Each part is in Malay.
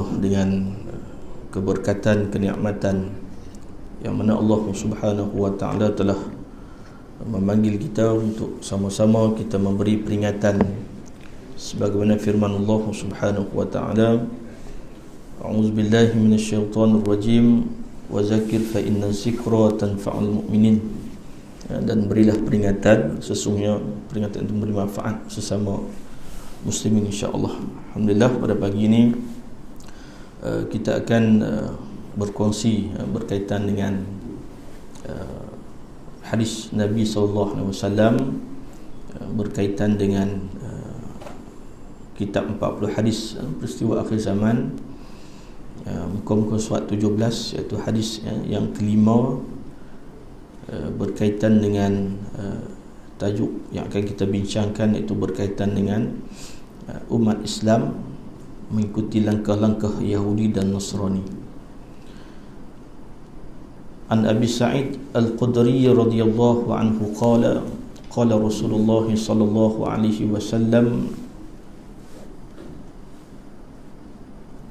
penuh dengan keberkatan, kenikmatan yang mana Allah Subhanahu wa taala telah memanggil kita untuk sama-sama kita memberi peringatan sebagaimana firman Allah Subhanahu wa taala, A'udzubillahi minasyaitonir rajim, wa zakir fa inna zikra tanfa'ul mu'minin. Dan berilah peringatan, sesungguhnya peringatan itu memberi manfaat sesama muslimin insya-Allah. Alhamdulillah, pada pagi ini kita akan berkongsi berkaitan dengan hadis Nabi SAW berkaitan dengan kitab 40 hadis peristiwa akhir zaman, muka-muka surat 17, iaitu hadis yang kelima, berkaitan dengan tajuk yang akan kita bincangkan, iaitu berkaitan dengan umat Islam mengikuti langkah-langkah Yahudi dan Nasrani. An Abi Sa'id Al-Khudri radhiyallahu anhu qala qala Rasulullah sallallahu alaihi wasallam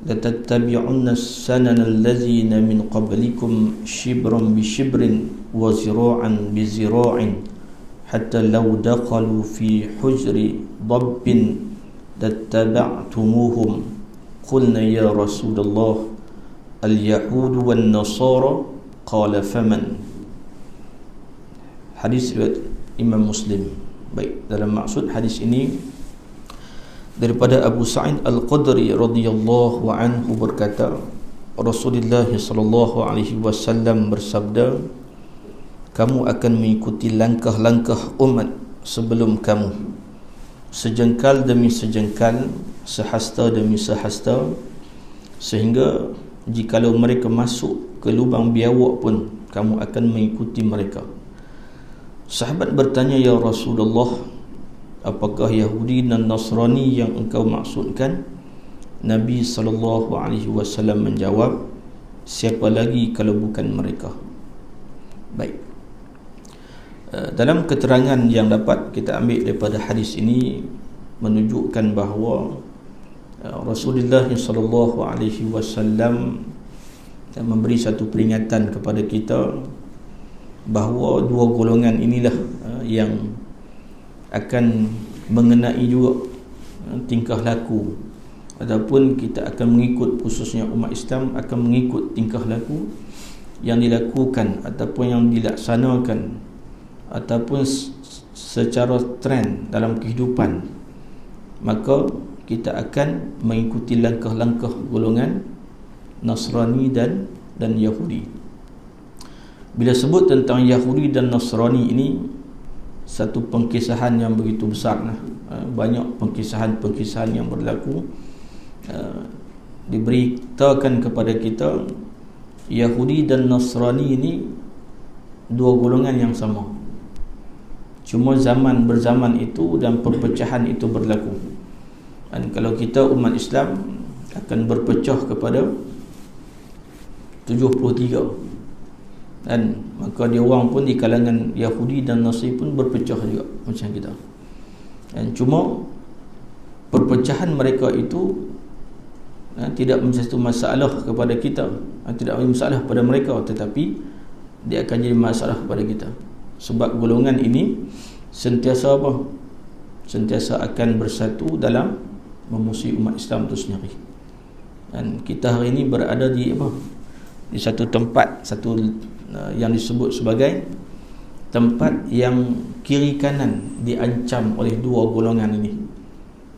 la tattabi'unna as-sanana allazina min qablikum shibran bi shibrin wa zira'an bi zira'in hatta law dakhalu fi hujri dabbin lattaba'tumuhum. Qulna ya Rasulullah al-yahud wan nasara, qala faman. Hadis riwayat Imam Muslim. Baik, dalam maksud hadis ini daripada Abu Sa'id Al-Khudri radhiyallahu anhu berkata, Rasulullah sallallahu alaihi wasallam bersabda, kamu akan mengikuti langkah-langkah umat sebelum kamu, sejengkal demi sejengkal, sehasta demi sehasta, sehingga jikalau mereka masuk ke lubang biawak pun kamu akan mengikuti mereka. Sahabat bertanya, ya Rasulullah, apakah Yahudi dan Nasrani yang engkau maksudkan? Nabi SAW menjawab, siapa lagi kalau bukan mereka. Baik, dalam keterangan yang dapat kita ambil daripada hadis ini menunjukkan bahawa Rasulullah SAW memberi satu peringatan kepada kita bahawa dua golongan inilah yang akan mengenai juga tingkah laku, ataupun kita akan mengikut, khususnya umat Islam akan mengikut tingkah laku yang dilakukan ataupun yang dilaksanakan ataupun secara trend dalam kehidupan, maka kita akan mengikuti langkah-langkah golongan Nasrani dan Yahudi. Bila sebut tentang Yahudi dan Nasrani ini, satu pengkisahan yang begitu besar, banyak pengkisahan yang berlaku. Diberitakan kepada kita Yahudi dan Nasrani ini dua golongan yang sama, cuma zaman berzaman itu dan perpecahan itu berlaku. Dan kalau kita umat Islam akan berpecah kepada 73, dan maka dia orang pun di kalangan Yahudi dan Nasrani pun berpecah juga macam kita. Dan cuma perpecahan mereka itu tidak menjadi satu masalah kepada kita, tidak menjadi masalah pada mereka, tetapi dia akan jadi masalah kepada kita, sebab golongan ini sentiasa apa? Sentiasa akan bersatu dalam memusuhi umat Islam itu sendiri. Dan kita hari ini berada di apa? Di satu tempat, yang disebut sebagai tempat yang kiri kanan diancam oleh dua golongan ini.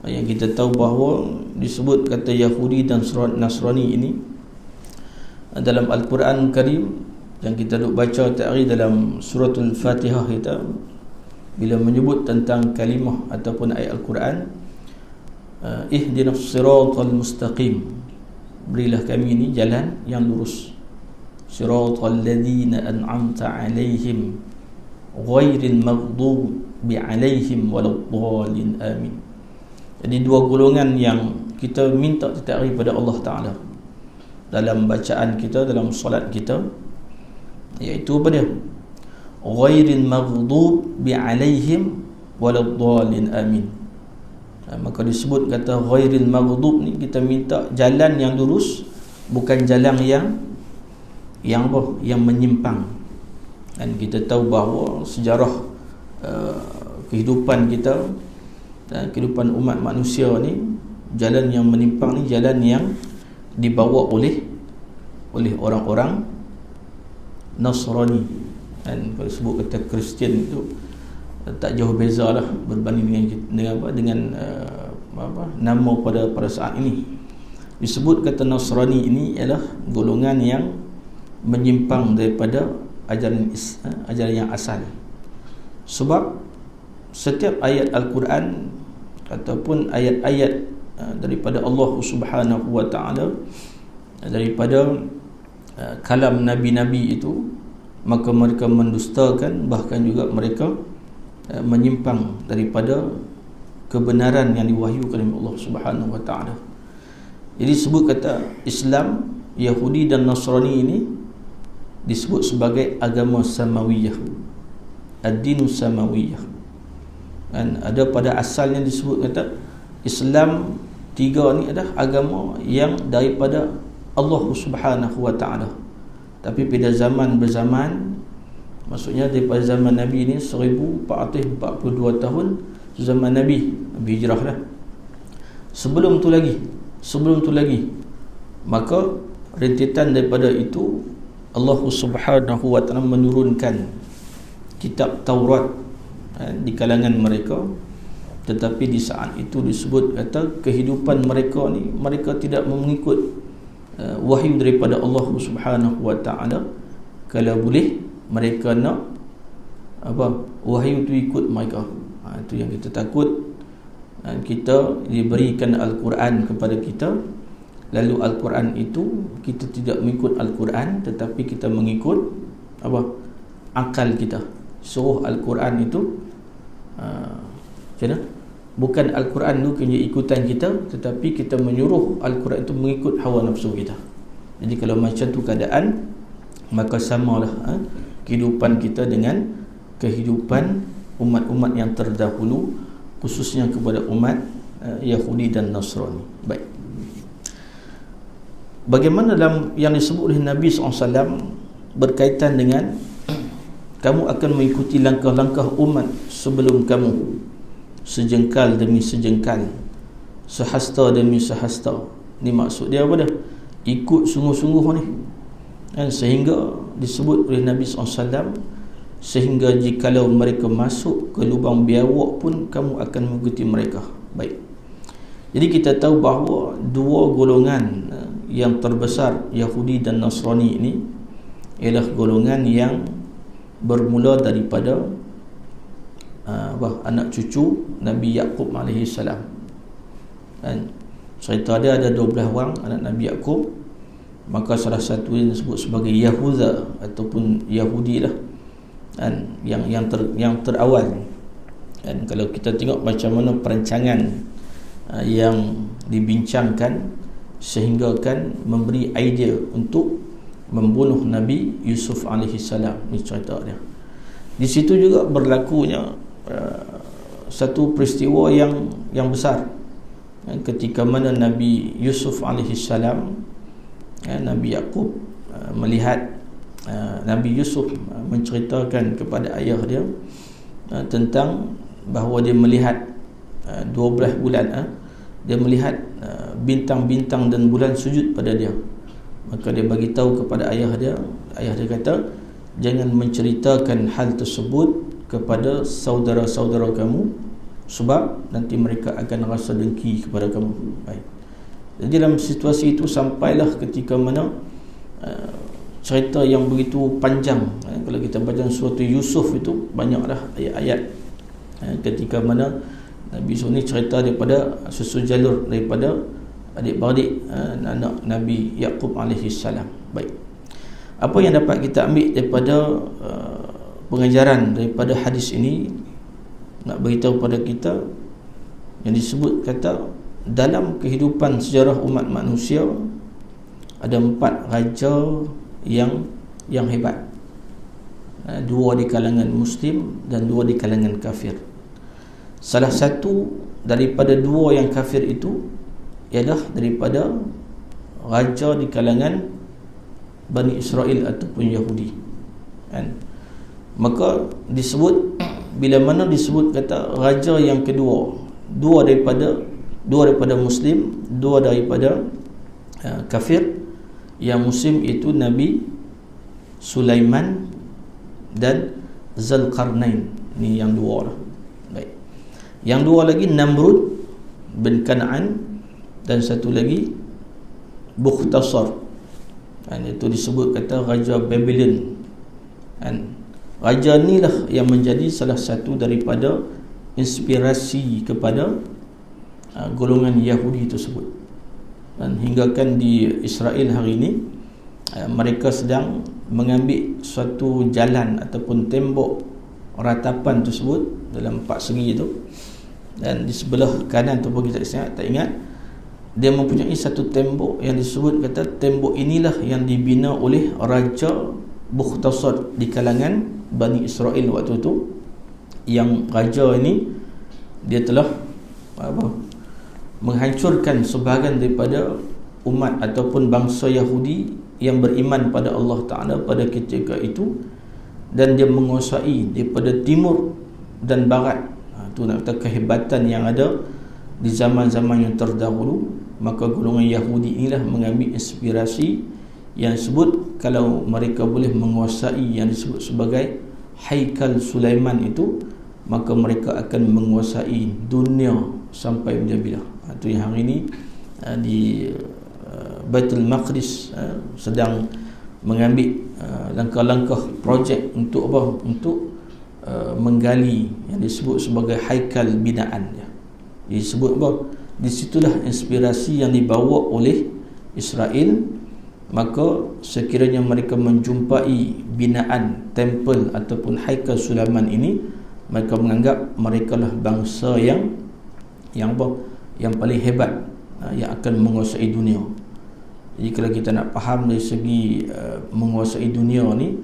Yang kita tahu bahawa disebut kata Yahudi dan Nasrani ini dalam Al-Quran Karim, yang kita duk baca ta'ri dalam suratul Fatihah kita, bila menyebut tentang kalimah ataupun ayat Al-Quran, ihdinas siratal mustaqim, berilah kami ini jalan yang lurus, siratal ladzina an'amta alaihim ghairil maghdubi alaihim waladdallin, amin. Jadi dua golongan yang kita minta ta'rif pada Allah Ta'ala dalam bacaan kita, dalam solat kita, iaitu apa dia? Ghairil maghdubi alaihim waladdallin, amin. Maka disebut kata ghairil maghdub ni, kita minta jalan yang lurus, bukan jalan yang menyimpang. Dan kita tahu bahawa sejarah kehidupan kita, kehidupan umat manusia ni, jalan yang menyimpang ni jalan yang dibawa oleh orang-orang Nasrani. Dan kalau sebut kata Kristian itu tak jauh beza lah berbanding dengan nama pada saat ini. Disebut kata Nasrani ini ialah golongan yang menyimpang daripada ajaran yang asal. Sebab setiap ayat Al-Quran ataupun ayat-ayat daripada Allah Subhanahu wa ta'ala, daripada kalam nabi-nabi itu, maka mereka mendustakan, bahkan juga mereka menyimpang daripada kebenaran yang diwahyukan oleh Allah Subhanahu wa ta'ala. Jadi sebut kata Islam, Yahudi dan Nasrani ini disebut sebagai agama samawiyah, ad-dinu samawiyah. Dan ada pada asalnya disebut kata Islam tiga ni adalah agama yang daripada Allah Subhanahu wa ta'ala. Tapi pada zaman berzaman, maksudnya daripada zaman Nabi ni 1442 tahun, zaman Nabi hijrah lah. Sebelum tu lagi, maka rentetan daripada itu Allah Subhanahu wa ta'ala menurunkan kitab Taurat di kalangan mereka. Tetapi di saat itu disebut kata kehidupan mereka ni, mereka tidak mengikut wahyu daripada Allah Subhanahu wa ta'ala. Kalau boleh mereka nak wahyu tu ikut mereka. Itu yang kita takut. Kita diberikan Al-Quran kepada kita, lalu Al-Quran itu kita tidak mengikut Al-Quran, tetapi kita mengikut akal kita. Suruh Al-Quran itu macam mana? Bukan Al-Quran itu kena ikutan kita, tetapi kita menyuruh Al-Quran itu mengikut hawa nafsu kita. Jadi kalau macam tu keadaan, maka samalah kehidupan kita dengan kehidupan umat-umat yang terdahulu, khususnya kepada umat Yahudi dan Nasrani. Baik, bagaimana dalam yang disebut oleh Nabi SAW berkaitan dengan kamu akan mengikuti langkah-langkah umat sebelum kamu, sejengkal demi sejengkal, sehasta demi sehasta. Ni maksud dia apa dah? Ikut sungguh-sungguh ni. Dan sehingga disebut oleh Nabi SAW, sehingga jikalau mereka masuk ke lubang biawak pun kamu akan mengikuti mereka. Baik, jadi kita tahu bahawa dua golongan yang terbesar, Yahudi dan Nasrani ini, ialah golongan yang bermula daripada anak cucu Nabi Yaqub alaihi salam. Dan cerita dia ada 12 orang anak Nabi Yaqub. Maka salah satu yang disebut sebagai Yahuda ataupun Yahudi lah, dan yang terawal. Dan kalau kita tengok macam mana perancangan yang dibincangkan sehingga kan memberi idea untuk membunuh Nabi Yusuf alaihi salam, ni cerita dia. Di situ juga berlakunya satu peristiwa yang besar, ketika mana Nabi Yusuf alaihi salam, Nabi Yaqub melihat Nabi Yusuf menceritakan kepada ayah dia tentang bahawa dia melihat 12 bulan dia melihat bintang-bintang dan bulan sujud pada dia. Maka dia bagi tahu kepada ayah dia kata, jangan menceritakan hal tersebut kepada saudara-saudara kamu, sebab nanti mereka akan rasa dengki kepada kamu. Baik. Jadi dalam situasi itu sampailah ketika mana cerita yang begitu panjang. Kalau kita baca surah Yusuf itu banyaklah ayat-ayat ketika mana Nabi Yusuf ni cerita daripada susun jalur daripada adik-beradik anak Nabi Yaqub alaihi salam. Baik, apa yang dapat kita ambil daripada pengajaran daripada hadis ini, nak beritahu pada kita yang disebut kata dalam kehidupan sejarah umat manusia ada 4 raja yang hebat. 2 di kalangan Muslim dan 2 di kalangan kafir. Salah satu daripada dua yang kafir itu ialah daripada raja di kalangan Bani Israel ataupun Yahudi, kan? Maka disebut, bila mana disebut kata raja yang kedua, dua daripada Muslim, dua daripada kafir. Yang Muslim itu Nabi Sulaiman dan Zulkarnain. Ini yang dua lah. Baik. Yang dua lagi Namrud bin Kan'an, dan satu lagi Bukhtasar. Dan itu disebut kata Raja Babylon. Dan raja ni lah yang menjadi salah satu daripada inspirasi kepada golongan Yahudi tersebut. Dan hinggakan di Israel hari ini, mereka sedang mengambil suatu jalan ataupun tembok ratapan tersebut dalam 4 segi itu, dan di sebelah kanan ataupun kita tak ingat, dia mempunyai satu tembok yang disebut kata tembok inilah yang dibina oleh Raja Bukhtasar di kalangan Bani Israel waktu itu. Yang raja ini dia telah menghancurkan sebahagian daripada umat ataupun bangsa Yahudi yang beriman pada Allah Ta'ala pada ketika itu, dan dia menguasai daripada timur dan barat. Itu nak kata kehebatan yang ada di zaman-zaman yang terdahulu. Maka golongan Yahudi inilah mengambil inspirasi yang disebut, kalau mereka boleh menguasai yang disebut sebagai Haikal Sulaiman itu, maka mereka akan menguasai dunia sampai bila-bila. Itu yang hari ini di Baitul Maqdis sedang mengambil langkah-langkah projek untuk apa? Untuk menggali yang disebut sebagai haikal binaan. Disebut apa? Di situlah inspirasi yang dibawa oleh Israel. Maka sekiranya mereka menjumpai binaan tempel ataupun haikal Sulaiman ini, mereka menganggap mereka lah bangsa yang apa? Yang paling hebat, yang akan menguasai dunia. Jadi kalau kita nak faham dari segi menguasai dunia ni,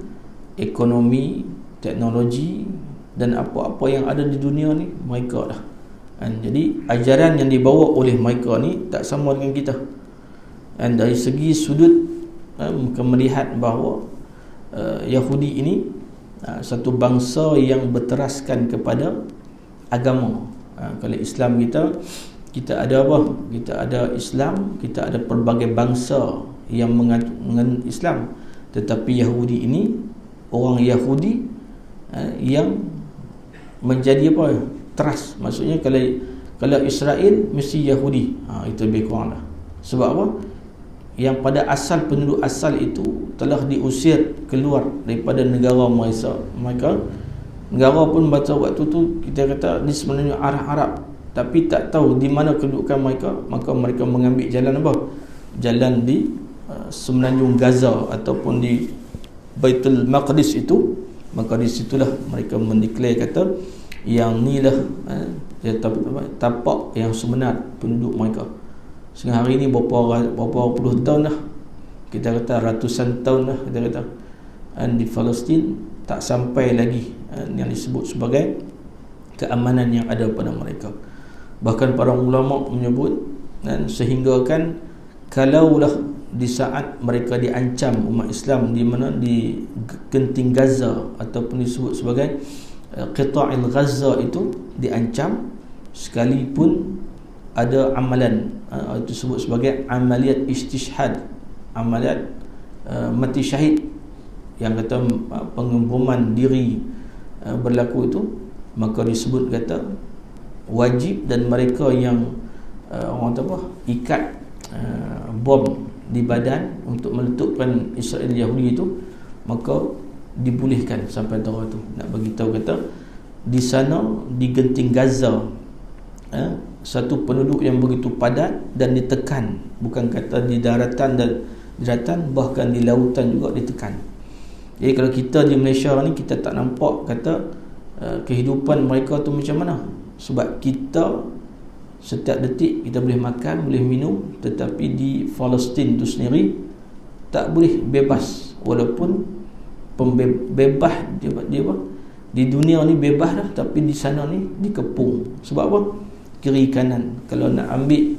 ekonomi, teknologi dan apa-apa yang ada di dunia ni, mereka lah. Jadi ajaran yang dibawa oleh mereka ni tak sama dengan kita. Dan dari segi sudut kita melihat bahawa Yahudi ini satu bangsa yang berteraskan kepada agama. Kalau Islam kita ada apa? Kita ada Islam, kita ada pelbagai bangsa yang menganut Islam. Tetapi Yahudi ini, orang Yahudi yang menjadi apa? Teras. Maksudnya kalau Israel mesti Yahudi. Itu lebih kurang lah. Sebab apa? Yang pada asal penduduk asal itu telah diusir keluar daripada negara mereka. Negara pun baca waktu tu kita kata ni sebenarnya Arab, tapi tak tahu di mana kedudukan mereka. Maka mereka mengambil jalan apa? Jalan di semenanjung Gaza ataupun di Baitul Maqdis itu. Maka di situlah mereka mendeklar kata yang ni lah tapak yang sebenar penduduk mereka. Sehingga hari ni berapa puluh tahun dah, kita kata ratusan tahun dah kita kata, di Palestin tak sampai lagi yang disebut sebagai keamanan yang ada pada mereka. Bahkan para ulama menyebut, dan sehinggakan kalaulah di saat mereka diancam umat Islam di mana di genting Gaza ataupun disebut sebagai Qita'il Gaza itu diancam, sekalipun ada amalan itu disebut sebagai amaliyat istishhad, amaliyat mati syahid, yang kata pengeboman diri berlaku itu, maka disebut kata wajib, dan mereka yang orang kata apa, ikat bom di badan untuk meletupkan Israel Yahudi itu, maka dibolehkan sampai tahun itu. Nak bagi tahu kata di sana di genting Gaza satu penduduk yang begitu padat dan ditekan, bukan kata di daratan bahkan di lautan juga ditekan. Jadi kalau kita di Malaysia ni, kita tak nampak kata kehidupan mereka tu macam mana. Sebab kita setiap detik kita boleh makan, boleh minum, tetapi di Palestin tu sendiri tak boleh bebas. Walaupun bebas dia di dunia ni bebas dah, tapi di sana ni dikepung. Sebab apa? kiri kanan. Kalau nak ambil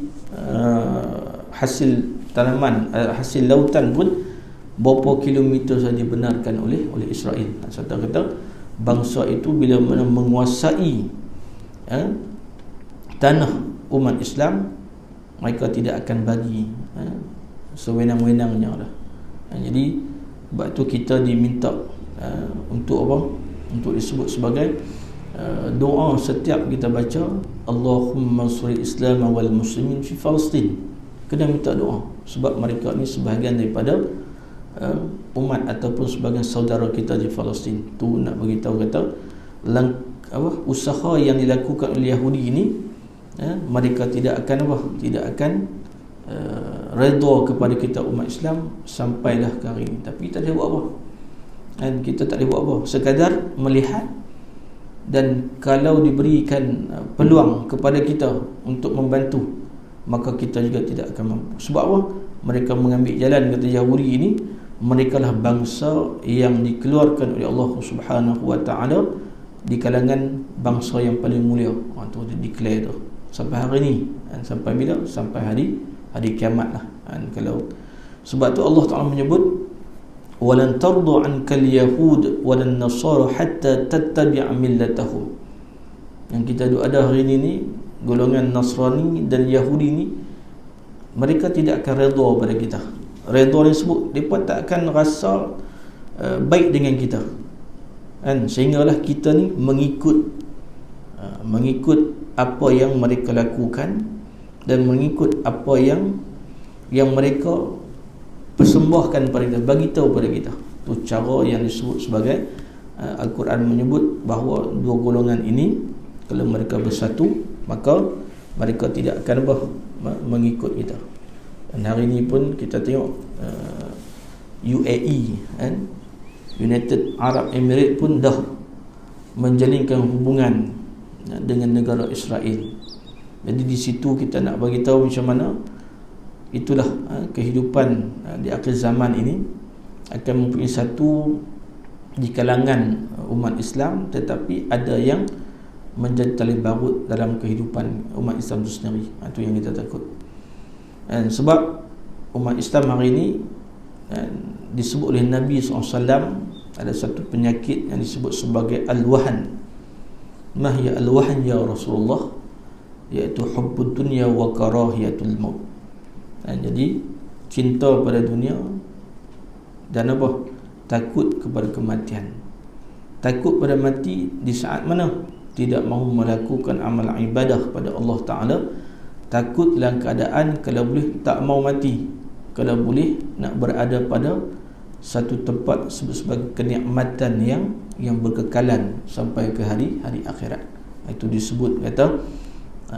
hasil tanaman, hasil lautan pun berapa kilometer saja dibenarkan oleh Israel. Serta kata bangsa itu bila mana menguasai tanah umat Islam, mereka tidak akan bagi sewenang-wenangnya lah. Jadi sebab tu kita diminta untuk apa? Untuk disebut sebagai doa setiap kita baca, Allahumma ansur Islam wal muslimin fi Palestin. Kena minta doa sebab mereka ni sebahagian daripada umat ataupun sebahagian saudara kita di Palestin. Tu nak bagi tahu kata usaha yang dilakukan oleh Yahudi ini, mereka tidak akan redha kepada kita umat Islam sampailah ke hari ini. Tapi tak ada buat apa. Dan kita tak boleh buat apa, sekadar melihat. Dan kalau diberikan peluang kepada kita untuk membantu, maka kita juga tidak akan mampu. Sebab apa? Mereka mengambil jalan, kata Yahudi ini, mereka lah bangsa yang dikeluarkan oleh Allah Subhanahu wa ta'ala di kalangan bangsa yang paling mulia. Itu dia declare tu sampai hari ni. Dan sampai bila? Sampai hari kiamat lah. Dan kalau sebab tu Allah Ta'ala menyebut walan tardu ankal yahud walan nasara hatta tattabi'a millatahum. Yang kita ada hari ini golongan Nasrani dan Yahudi ni, mereka tidak akan redha pada kita. Redha ni sebut mereka tak akan rasa baik dengan kita, kan? Sehinggalah kita ni mengikut apa yang mereka lakukan dan mengikut apa yang mereka persembahkan pada kita, bagi tahu pada kita. Itu cara yang disebut sebagai Al-Quran menyebut bahawa dua golongan ini kalau mereka bersatu, maka mereka tidak akan mengikut kita. Dan hari ini pun kita tengok UAE, United Arab Emirates pun dah menjalinkan hubungan dengan negara Israel. Jadi di situ kita nak bagi tahu macam mana itulah kehidupan di akhir zaman ini akan mempunyai satu di kalangan umat Islam, tetapi ada yang menjadi tali barut dalam kehidupan umat Islam itu sendiri. Itu yang kita takut. Dan sebab umat Islam hari ini disebut oleh Nabi SAW ada satu penyakit yang disebut sebagai al-wahan. Mahya al-wahan ya Rasulullah, iaitu hubbud dunya wa karahiyatul maut. Jadi cinta pada dunia dan apa? Takut kepada kematian. Takut pada mati di saat mana? Tidak mahu melakukan amal ibadah pada Allah Ta'ala. Takut dalam keadaan kalau boleh tak mau mati, kalau boleh nak berada pada satu tempat sebagai kenikmatan yang berkekalan sampai ke hari akhirat. Itu disebut kata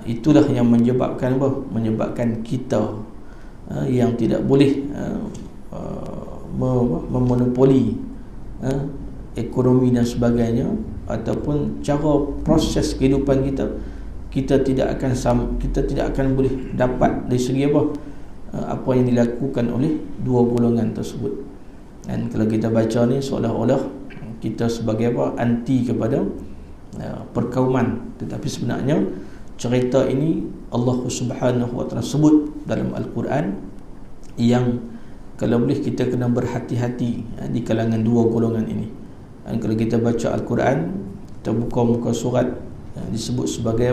itulah yang menyebabkan apa? Menyebabkan kita yang tidak boleh memonopoli ekonomi dan sebagainya, ataupun cara proses kehidupan kita tidak akan boleh dapat dari segi apa yang dilakukan oleh dua golongan tersebut. Dan kalau kita baca ni seolah-olah kita sebagai anti kepada perkauman, tetapi sebenarnya cerita ini Allah Subhanahu wa ta'ala sebut dalam Al-Quran yang kalau boleh kita kena berhati-hati di kalangan dua golongan ini. Dan kalau kita baca Al-Quran, kita buka muka surat disebut sebagai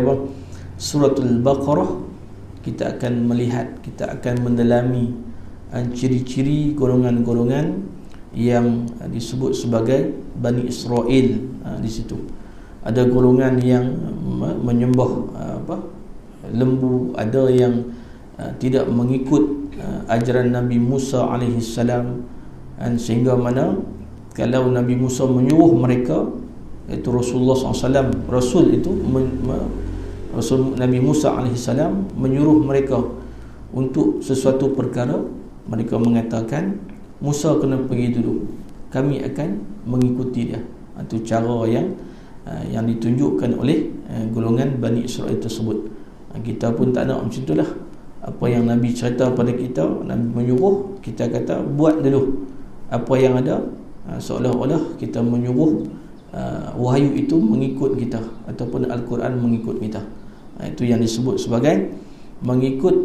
Suratul Baqarah, kita akan melihat, kita akan mendalami ciri-ciri golongan-golongan yang disebut sebagai Bani Israel. Di situ ada golongan yang menyembah lembu, ada yang tidak mengikut ajaran Nabi Musa alaihi salam, dan sehingga mana kalau Nabi Musa menyuruh mereka, iaitu Rasulullah SAW, Rasul itu Rasul Nabi Musa alaihi salam menyuruh mereka untuk sesuatu perkara, mereka mengatakan Musa kena pergi dulu, kami akan mengikuti dia. Itu cara yang ditunjukkan oleh golongan Bani Israel tersebut. Kita pun tak nak macam itulah. Apa yang Nabi cerita pada kita, Nabi menyuruh, kita kata buat dulu apa yang ada, seolah-olah kita menyuruh wahyu itu mengikut kita ataupun Al-Quran mengikut kita. Itu yang disebut sebagai mengikut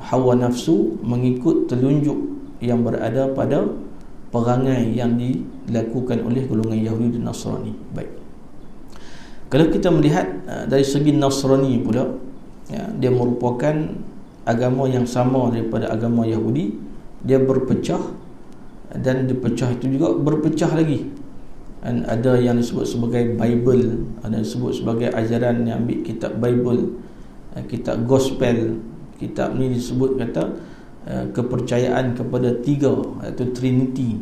hawa nafsu, mengikut telunjuk yang berada pada perangai yang dilakukan oleh golongan Yahudi dan Nasrani. Baik. Kalau kita melihat dari segi Nasrani pula, dia merupakan agama yang sama daripada agama Yahudi. Dia berpecah, dan dipecah itu juga berpecah lagi. Dan ada yang disebut sebagai Bible, ada yang disebut sebagai ajaran yang ambil kitab Bible, kitab Gospel. Kitab ni disebut kata kepercayaan kepada tiga, iaitu Trinity,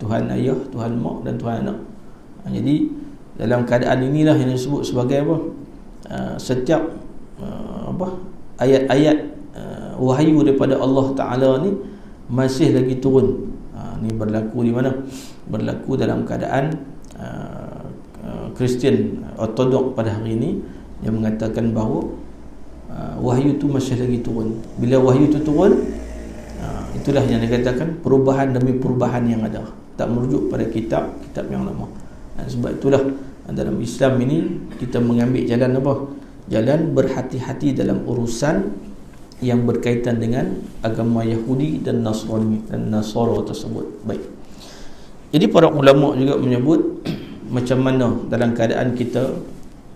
Tuhan Ayah, Tuhan Mak dan Tuhan Anak. Jadi dalam keadaan inilah yang disebut sebagai apa? Setiap ayat-ayat wahyu daripada Allah Ta'ala ni masih lagi turun. Ni berlaku di mana? Berlaku dalam keadaan Kristian Ortodok pada hari ini, yang mengatakan bahawa wahyu tu masih lagi turun. Bila wahyu tu turun, itulah yang dikatakan perubahan demi perubahan yang ada, tak merujuk pada kitab yang lama. Sebab itulah dalam Islam ini kita mengambil jalan apa? Jalan berhati-hati dalam urusan yang berkaitan dengan agama Yahudi dan Nasrani dan Nasara tersebut. Baik. Jadi para ulama juga menyebut macam mana dalam keadaan kita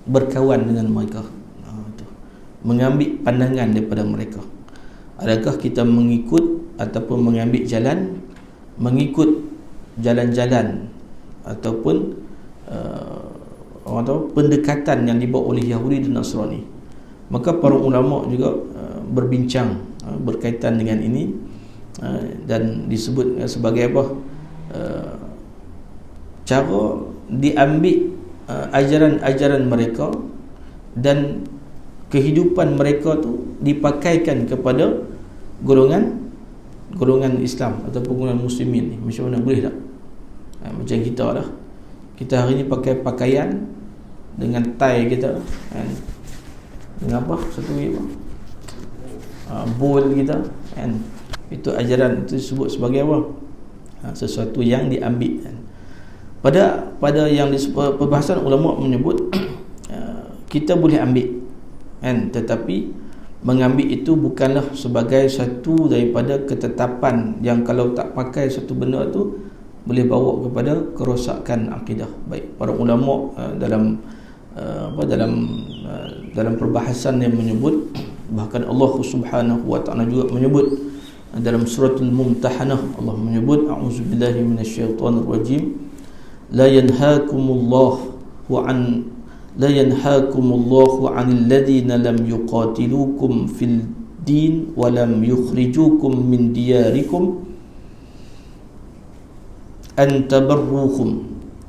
berkawan dengan mereka, mengambil pandangan daripada mereka. Adakah kita mengikut ataupun mengambil jalan, mengikut jalan-jalan ataupun orang tahu pendekatan yang dibawa oleh Yahudi dan Nasrani. Maka para ulama juga berbincang berkaitan dengan ini, dan disebut sebagai apa? Cara diambil ajaran-ajaran mereka dan kehidupan mereka tu dipakaikan kepada golongan Islam ataupun golongan muslimin ni. Macam mana, boleh tak? Macam kita lah, kita hari ni pakai pakaian dengan tie kita, kan? Dengan apa? Satu apa? Bowl kita, kan? Itu ajaran, itu disebut sebagai apa? Sesuatu yang diambil, kan? Pada yang disebut perbahasan ulama menyebut kita boleh ambil, kan? Tetapi mengambil itu bukanlah sebagai satu daripada ketetapan yang kalau tak pakai satu benda tu boleh bawa kepada kerosakan akidah. Baik, para ulama dalam perbahasan yang menyebut, bahkan Allah Subhanahu wa taala juga menyebut dalam suratul Mumtahanah, Allah menyebut a'udzubillahi minasyaitonir rajim, la yanhaakumullahu 'anil ladzina lam yuqatilukum fil din wa lam yukhrijukum min diyarikum an tabarruhum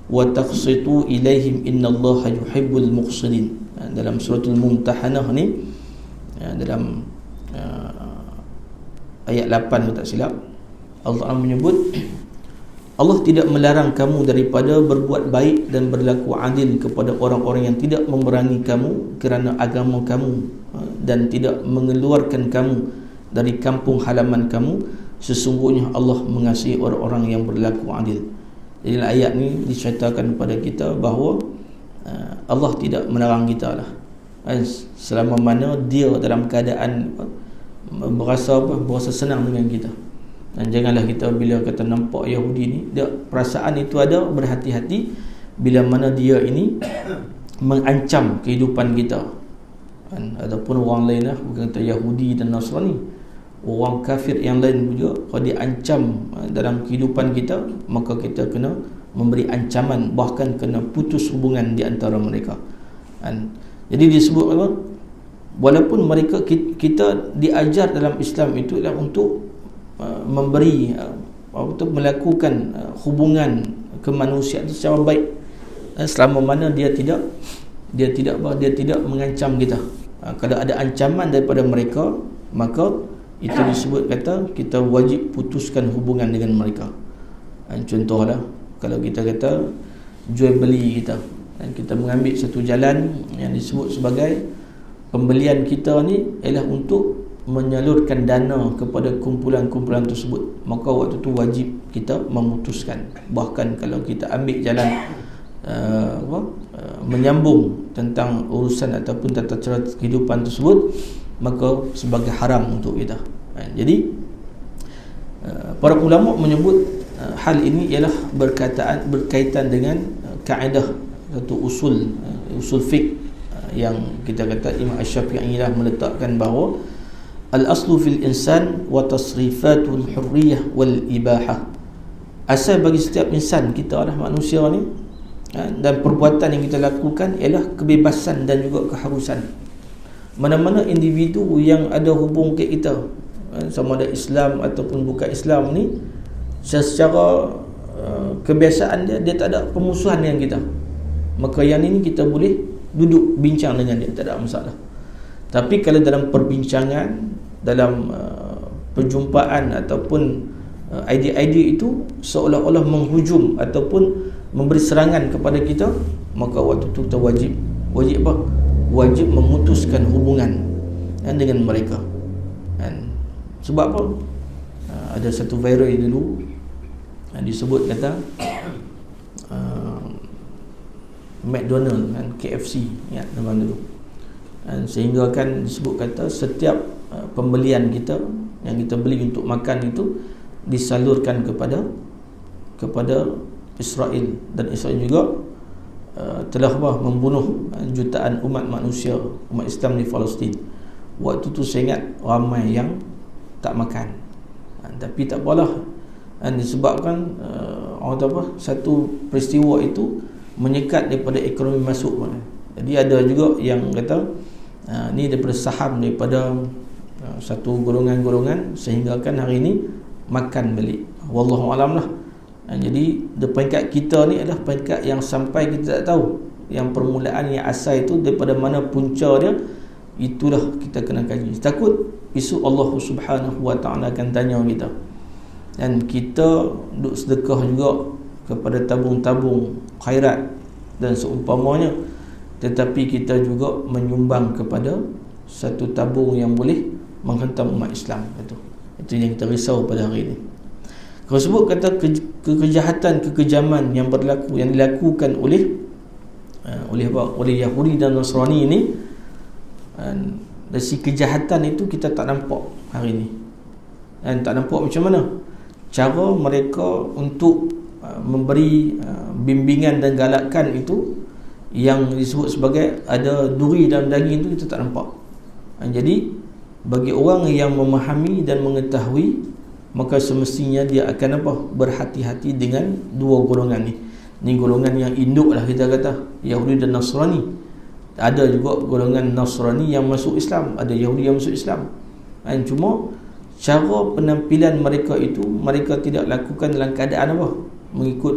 wa taqsitu ilaihim innallaha yuhibbul muqsitin. Dalam suratul Mumtahanah ni, dalam ayat 8 tak silap, Allah menyebut Allah tidak melarang kamu daripada berbuat baik dan berlaku adil kepada orang-orang yang tidak memerangi kamu kerana agama kamu dan tidak mengeluarkan kamu dari kampung halaman kamu. Sesungguhnya Allah mengasihi orang-orang yang berlaku adil. Jadi ayat ni diceritakan kepada kita bahawa Allah tidak melarang kita lah, selama mana dia dalam keadaan berasa senang dengan kita. Dan janganlah kita bila kata nampak Yahudi ni, dia perasaan itu ada, berhati-hati bila mana dia ini mengancam kehidupan kita, kan? Ataupun orang lain lah, bukan kata Yahudi dan Nasrani, orang kafir yang lain juga, kalau diancam dalam kehidupan kita, maka kita kena memberi ancaman, bahkan kena putus hubungan di antara mereka, kan? Jadi disebut apa? Walaupun mereka, kita diajar dalam Islam itu adalah untuk memberi, untuk melakukan hubungan kemanusiaan secara baik, selama mana dia tidak mengancam kita. Kalau ada ancaman daripada mereka, maka itu disebut kata kita wajib putuskan hubungan dengan mereka. Contohlah, kalau kita kata jual beli kita, dan kita mengambil satu jalan yang disebut sebagai pembelian kita ni ialah untuk menyalurkan dana kepada kumpulan-kumpulan tersebut, maka waktu tu wajib kita memutuskan. Bahkan kalau kita ambil jalan menyambung tentang urusan ataupun tata cara kehidupan tersebut, maka sebagai haram untuk kita. Jadi para ulama menyebut hal ini ialah berkaitan dengan kaedah satu usul fiqh yang kita kata Imam Asy-Syafi'i lah meletakkan bahawa al-aslu fil insan wa tasrifatul hurriyah wal ibahah. Asal bagi setiap insan, kita lah manusia ni, dan perbuatan yang kita lakukan ialah kebebasan dan juga keharusan. Mana-mana individu yang ada hubung ke kita, sama ada Islam ataupun bukan Islam ni, secara kebiasaan dia tak ada permusuhan dengan kita, maka yang ini kita boleh duduk bincang dengan dia, tak ada masalah. Tapi kalau dalam perbincangan, dalam perjumpaan ataupun idea-idea itu seolah-olah menghujum ataupun memberi serangan kepada kita, maka waktu itu kita wajib apa? Wajib memutuskan hubungan dengan mereka. Sebab apa? Ada satu viral dulu disebut kata McDonald kan, KFC ya, zaman dulu. Sehingga kan disebut kata setiap pembelian kita yang kita beli untuk makan itu disalurkan kepada Israel, dan Israel juga telah membunuh jutaan umat manusia, umat Islam di Palestin. Waktu tu saya ingat ramai yang tak makan, tapi tak apalah, disebabkan orang apa, satu peristiwa itu menyekat daripada ekonomi masuk. Jadi ada juga yang kata ni daripada saham daripada satu golongan-golongan, sehingga kan hari ini makan balik. Wallahu alam lah. Jadi peringkat kita ni adalah peringkat yang sampai kita tak tahu yang permulaan, yang asal itu daripada mana punca dia. Itulah kita kena kaji. Takut esok Allah Subhanahu wa ta'ala akan tanya kita, dan kita duk sedekah juga kepada tabung-tabung khairat dan seumpamanya, tetapi kita juga menyumbang kepada satu tabung yang boleh menghentam umat Islam. Itu yang kita risau pada hari ini. Kalau sebut kata kekejahatan, kekejaman yang berlaku, yang dilakukan oleh Yahudi dan Nasrani ini, dari si kejahatan itu kita tak nampak hari ini. Dan tak nampak macam mana cara mereka untuk memberi bimbingan dan galakan itu, yang disebut sebagai ada duri dalam daging itu, kita tak nampak. Jadi bagi orang yang memahami dan mengetahui, maka semestinya dia akan apa? Berhati-hati dengan dua golongan ni. Ni golongan yang induk lah kita kata, Yahudi dan Nasrani. Ada juga golongan Nasrani yang masuk Islam, ada Yahudi yang masuk Islam. Cuma cara penampilan mereka itu, mereka tidak lakukan dalam keadaan apa? Mengikut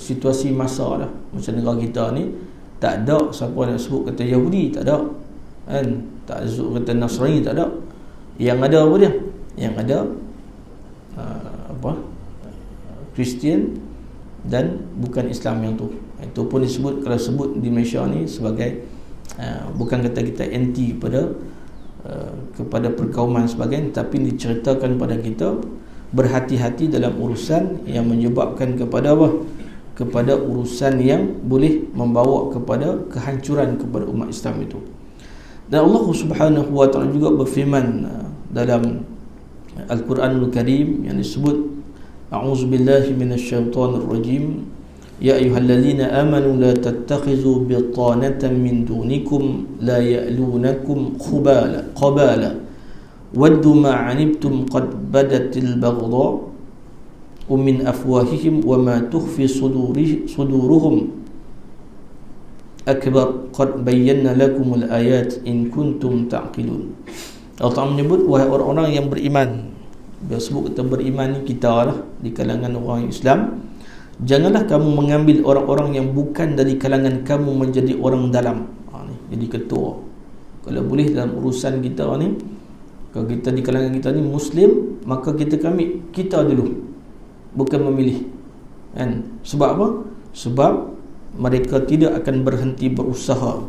situasi masa lah. Macam negara kita ni, tak ada siapa nak sebut kata Yahudi, tak ada. Tak ada sebut kata Nasrani, tak ada. Yang ada apa dia? Yang ada Kristian dan bukan Islam yang tu. Itu pun disebut, kalau sebut di Malaysia ni sebagai bukan kata kita anti kepada perkauman sebagainya, tapi diceritakan pada kita berhati-hati dalam urusan yang menyebabkan kepada apa? Kepada urusan yang boleh membawa kepada kehancuran kepada umat Islam itu. Dan Allah Subhanahu wa ta'ala juga berfirman dalam Al-Quranul Karim yang disebut, a'udzubillahi minasyaitonir rajim, ya ayyuhallazina amanu la tattakhizu bitanatan min dunikum la ya'lunakum qabala waddu ma 'anibtum qad badatil baghdha min afwahihim wa ma tukhfi suduruhum akbar qad bayyana lakumul ayat in kuntum ta'qilun. Allah Ta'ala menyebut, wahai orang-orang yang beriman. Dia sebut kata beriman ni kita lah di kalangan orang Islam. Janganlah kamu mengambil orang-orang yang bukan dari kalangan kamu menjadi orang dalam. Jadi ketua. Kalau boleh dalam urusan kita ni, kalau kita di kalangan kita ni Muslim, maka kita dulu, bukan memilih. Sebab apa? Sebab mereka tidak akan berhenti berusaha.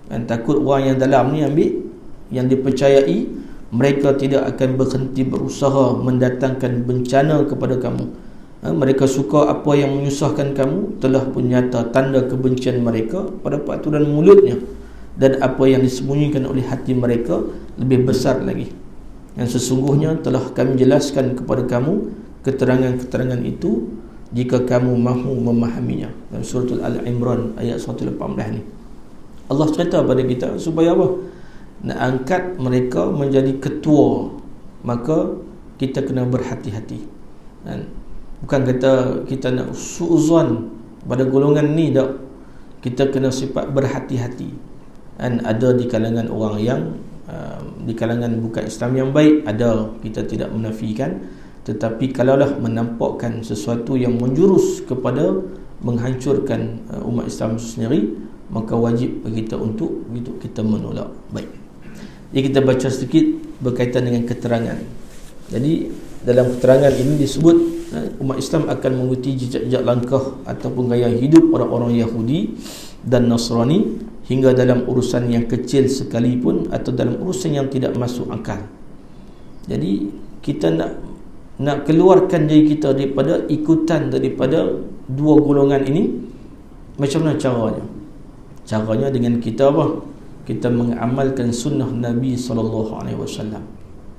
Dan takut orang yang dalam ni ambil, yang dipercayai, mereka tidak akan berhenti berusaha mendatangkan bencana kepada kamu. Mereka suka apa yang menyusahkan kamu, telah pun nyata tanda kebencian mereka pada peraturan mulutnya, dan apa yang disembunyikan oleh hati mereka lebih besar lagi. Yang sesungguhnya telah kami jelaskan kepada kamu keterangan-keterangan itu jika kamu mahu memahaminya. Dalam surah Al-Imran ayat 118 ni Allah cerita pada kita supaya apa? Nak angkat mereka menjadi ketua, maka kita kena berhati-hati. Bukan kata kita nak suuzon pada golongan ni, tak. Kita kena sifat berhati-hati. Dan ada di kalangan orang yang di kalangan bukan Islam yang baik, ada, kita tidak menafikan. Tetapi kalaulah menampakkan sesuatu yang menjurus kepada menghancurkan umat Islam itu sendiri, maka wajib bagi kita untuk kita menolak. Baik, jadi kita baca sedikit berkaitan dengan keterangan. Jadi dalam keterangan ini disebut umat Islam akan mengikuti jejak-jejak langkah ataupun gaya hidup orang-orang Yahudi dan Nasrani, hingga dalam urusan yang kecil sekalipun atau dalam urusan yang tidak masuk akal. Jadi kita nak keluarkan diri kita daripada ikutan daripada dua golongan ini. Macam mana caranya? Caranya dengan kita apa? Kita mengamalkan sunnah Nabi SAW.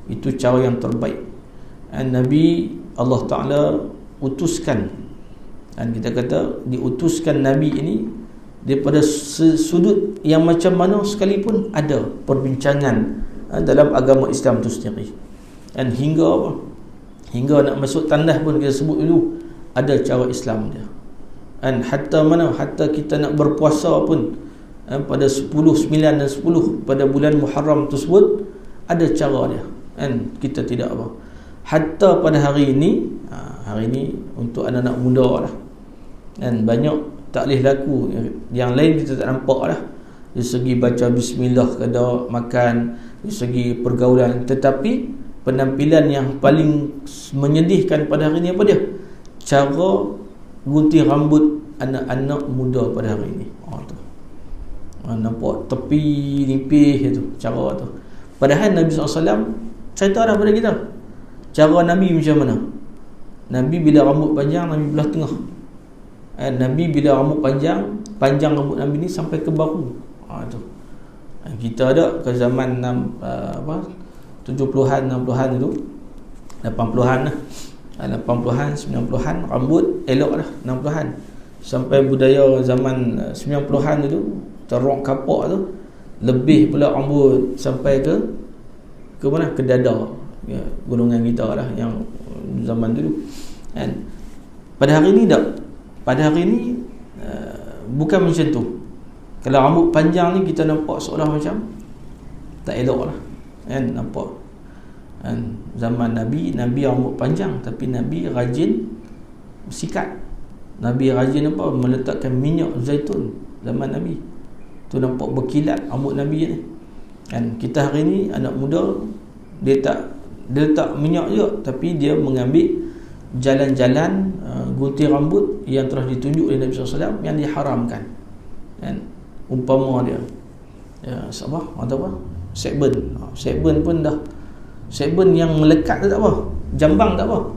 Itu cara yang terbaik. Dan Nabi Allah Ta'ala utuskan, dan kita kata diutuskan Nabi ini daripada sudut yang macam mana sekalipun ada perbincangan dalam agama Islam itu sendiri. Dan hingga apa? Hingga nak masuk tandas pun kita sebut dulu ada cara Islam dia. Dan hatta kita nak berpuasa pun pada 10, 9 dan 10 pada bulan Muharram tersebut ada cara dia. Dan kita tidak apa. Hatta pada hari ini untuk anak-anak muda lah, dan banyak taklif laku yang lain kita tak nampak lah, dari segi baca bismillah kada makan, dari segi pergaulan. Tetapi penampilan yang paling menyedihkan pada hari ini apa dia? Cara gunting rambut anak-anak muda pada hari ini. Nampak tepi nipis itu cara tu. Padahal Nabi SAW cerita dah pada kita cara Nabi macam mana. Nabi bila rambut panjang, Nabi belah tengah. Nabi bila rambut panjang rambut Nabi ni sampai ke bahu. Tu. Kita ada ke zaman 70-an, 60-an itu, 80-an lah, 80-an, 90-an rambut elok lah, 60-an sampai budaya zaman 90-an itu terok kapak tu, lebih pula rambut sampai ke mana? Ke dada. Ya, golongan kita lah yang zaman dulu. Dan pada hari ni tak. Pada hari ni bukan macam tu. Kalau rambut panjang ni kita nampak seolah macam tak elok lah. Kan nampak. Dan zaman Nabi rambut panjang, tapi Nabi rajin sikat. Nabi rajin apa? Meletakkan minyak zaitun zaman Nabi. Tu nampak berkilat rambut Nabi ni. Dan kita hari ni anak muda dia letak minyak je, tapi dia mengambil jalan-jalan gunting rambut yang telah ditunjuk oleh Nabi SAW yang diharamkan. Dan umpama dia Sekben pun dah, sekben yang melekat tu tak apa, jambang tak apa,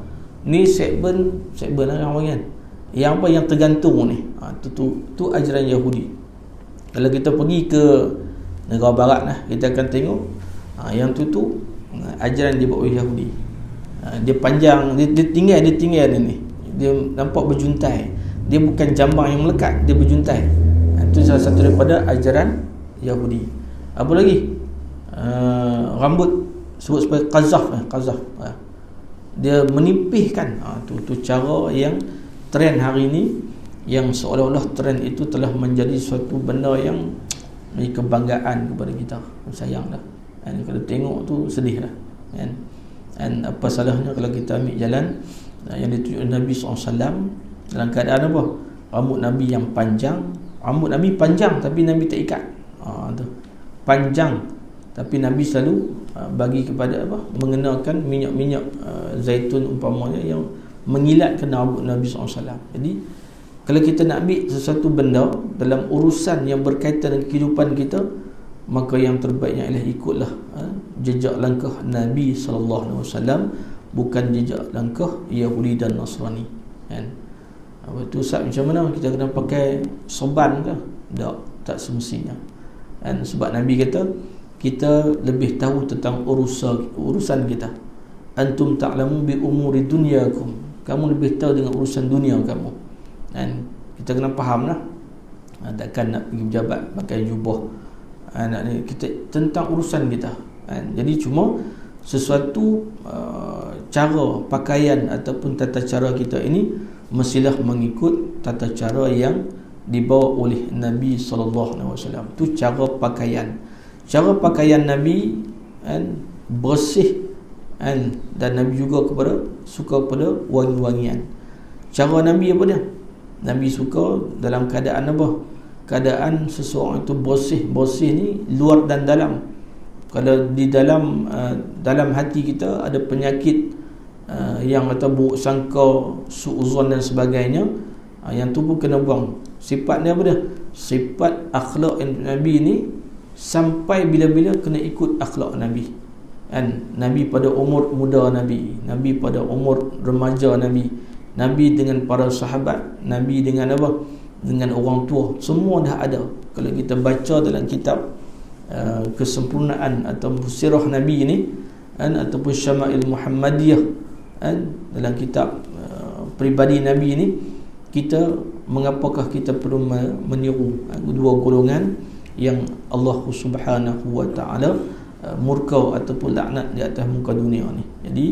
ni sekben lah orang panggil. Yang apa yang tergantung ni, tu ajaran Yahudi. Kalau kita pergi ke negara barat lah, kita akan tengok yang tu ajaran dia buat oleh Yahudi. Dia panjang, dia tinggal ni. Dia nampak berjuntai. Dia bukan jambang yang melekat, dia berjuntai. Itu salah satu daripada ajaran Yahudi. Apa lagi? Rambut sebut sebagai qazaf. Dia menipihkan. Tu cara yang trend hari ini, yang seolah-olah trend itu telah menjadi suatu benda yang kebanggaan kepada kita. Sayang dah. Dan kalau tengok tu sedih lah. Dan apa salahnya kalau kita ambil jalan yang ditunjuk Nabi SAW dalam keadaan apa? Rambut Nabi yang panjang. Rambut Nabi panjang tapi Nabi tak ikat. Tu. Panjang tapi Nabi selalu bagi kepada apa? Mengenakan minyak-minyak zaitun umpamanya yang mengilatkan rambut Nabi SAW. Jadi kalau kita nak ambil sesuatu benda dalam urusan yang berkaitan dengan kehidupan kita, maka yang terbaiknya ialah ikutlah jejak langkah Nabi SAW, bukan jejak langkah Yahudi dan Nasrani. kan. Apa tu Ustaz, macam mana kita kena pakai sorban ke? Tak semestinya kan. Sebab Nabi kata kita lebih tahu tentang urusan kita. Antum ta'lamu bi umuri dunyakum, kamu lebih tahu dengan urusan dunia kamu kan. Kita kena faham lah. Takkan nak pergi pejabat pakai jubah, nak ni, kita tentang urusan kita kan. Jadi cuma sesuatu cara pakaian ataupun tata cara kita ini mestilah mengikut tata cara yang dibawa oleh Nabi SAW. Itu cara pakaian. Cara pakaian Nabi kan, bersih kan, dan Nabi juga suka kepada wangi-wangian. Cara Nabi apa dia? Nabi suka dalam keadaan apa? Keadaan seseorang itu bersih ni luar dan dalam. Kalau di dalam hati kita ada penyakit yang kata buruk sangka, suuzon dan sebagainya, yang tu pun kena buang. Sifat ni apa dia? Sifat akhlak Nabi ni sampai bila-bila kena ikut akhlak Nabi kan. Nabi pada umur muda Nabi pada umur remaja Nabi dengan para sahabat, Nabi dengan apa? Dengan orang tua, semua dah ada. Kalau kita baca dalam kitab kesempurnaan atau sirah Nabi ini kan, ataupun Syama'il Muhammadiyah kan, dalam kitab peribadi Nabi ini, kita mengapakah kita perlu meniru dua golongan yang Allah Subhanahu wa ta'ala murka ataupun laknat di atas muka dunia ni. Jadi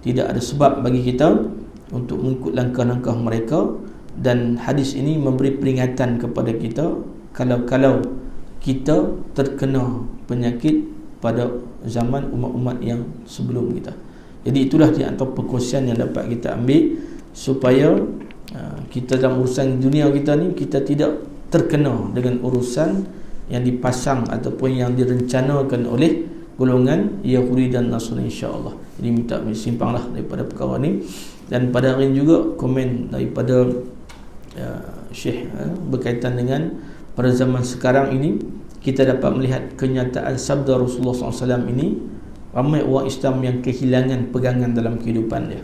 tidak ada sebab bagi kita untuk mengikut langkah-langkah mereka. Dan hadis ini memberi peringatan kepada kita kalau kita terkena penyakit pada zaman umat-umat yang sebelum kita. Jadi itulah di antara perkongsian yang dapat kita ambil supaya kita dalam urusan dunia kita ni, kita tidak terkena dengan urusan yang dipasang ataupun yang direncanakan oleh golongan Yahudi dan Nasrani, insya-Allah. Jadi minta simpanglah daripada perkara ni. Dan pada hari ini juga komen daripada Syekh berkaitan dengan pada zaman sekarang ini, kita dapat melihat kenyataan sabda Rasulullah SAW ini. Ramai orang Islam yang kehilangan pegangan dalam kehidupan dia.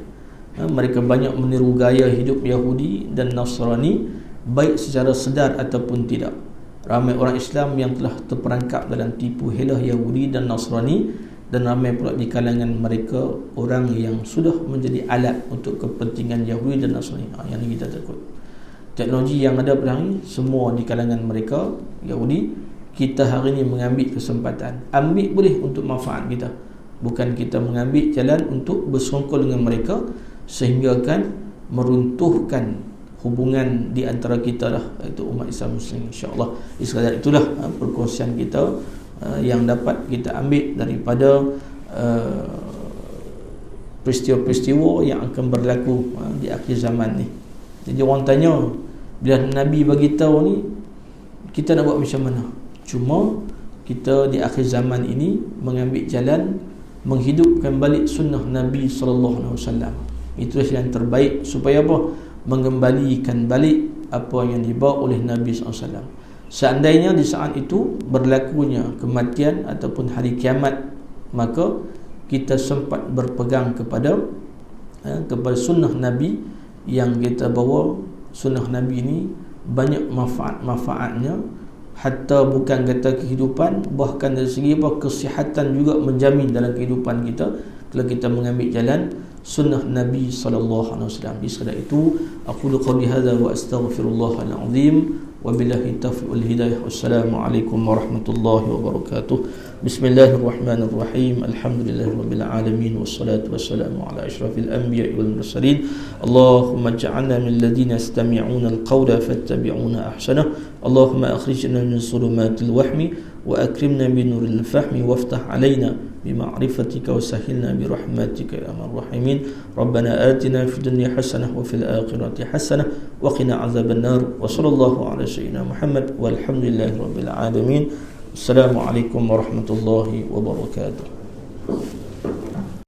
Mereka banyak meniru gaya hidup Yahudi dan Nasrani, baik secara sedar ataupun tidak. Ramai orang Islam yang telah terperangkap dalam tipu helah Yahudi dan Nasrani, dan ramai pula di kalangan mereka orang yang sudah menjadi alat untuk kepentingan Yahudi dan Nasrani. Yang ini kita takut. Teknologi yang ada pada hari ini semua di kalangan mereka Yahudi. Kita hari ini mengambil kesempatan, ambil boleh untuk manfaat kita, bukan kita mengambil jalan untuk bersongkol dengan mereka sehingga akan meruntuhkan hubungan di antara kita lah, iaitu umat Islam Muslim, insya-Allah. Sekadar itulah perkongsian kita yang dapat kita ambil daripada peristiwa-peristiwa yang akan berlaku di akhir zaman ni. Jadi orang tanya, bila Nabi bagi tahu ni, kita nak buat macam mana? Cuma kita di akhir zaman ini mengambil jalan menghidupkan balik sunnah Nabi SAW. Itulah yang terbaik supaya apa? Mengembalikan balik apa yang dibawa oleh Nabi SAW. Seandainya di saat itu berlakunya kematian ataupun hari kiamat, maka kita sempat berpegang kepada sunnah Nabi yang kita bawa. Sunnah Nabi ini banyak manfaatnya, hatta bukan kata kehidupan, bahkan dari segi kesihatan juga menjamin dalam kehidupan kita kalau kita mengambil jalan sunnah Nabi sallallahu alaihi wasallam. Sekadar itu aqulu qawli hadza wa astaghfirullahal azim wa billahi taufiq wal hidayah. Wassalamualaikum warahmatullahi wabarakatuh. Bismillahirrahmanirrahim. Alhamdulillahirabbil alamin wassalatu wassalamu ala asyrafil anbiya'i wal mursalin. Allahumma ij'alna min ladina yastami'una al-qawla fattabi'una ahsanah. Allahumma akhrijna min zulumatil wahmi wa akrimna bi nuril fahmi waftah 'alaina بمعرفتك وسهلنا برحمتك يا أرحم الراحمين. ربنا آتنا في الدنيا حسنة وفي الآخرة حسنة وقنا عذاب النار. وصلى الله على سيدنا محمد والحمد لله رب العالمين. السلام عليكم ورحمة الله وبركاته.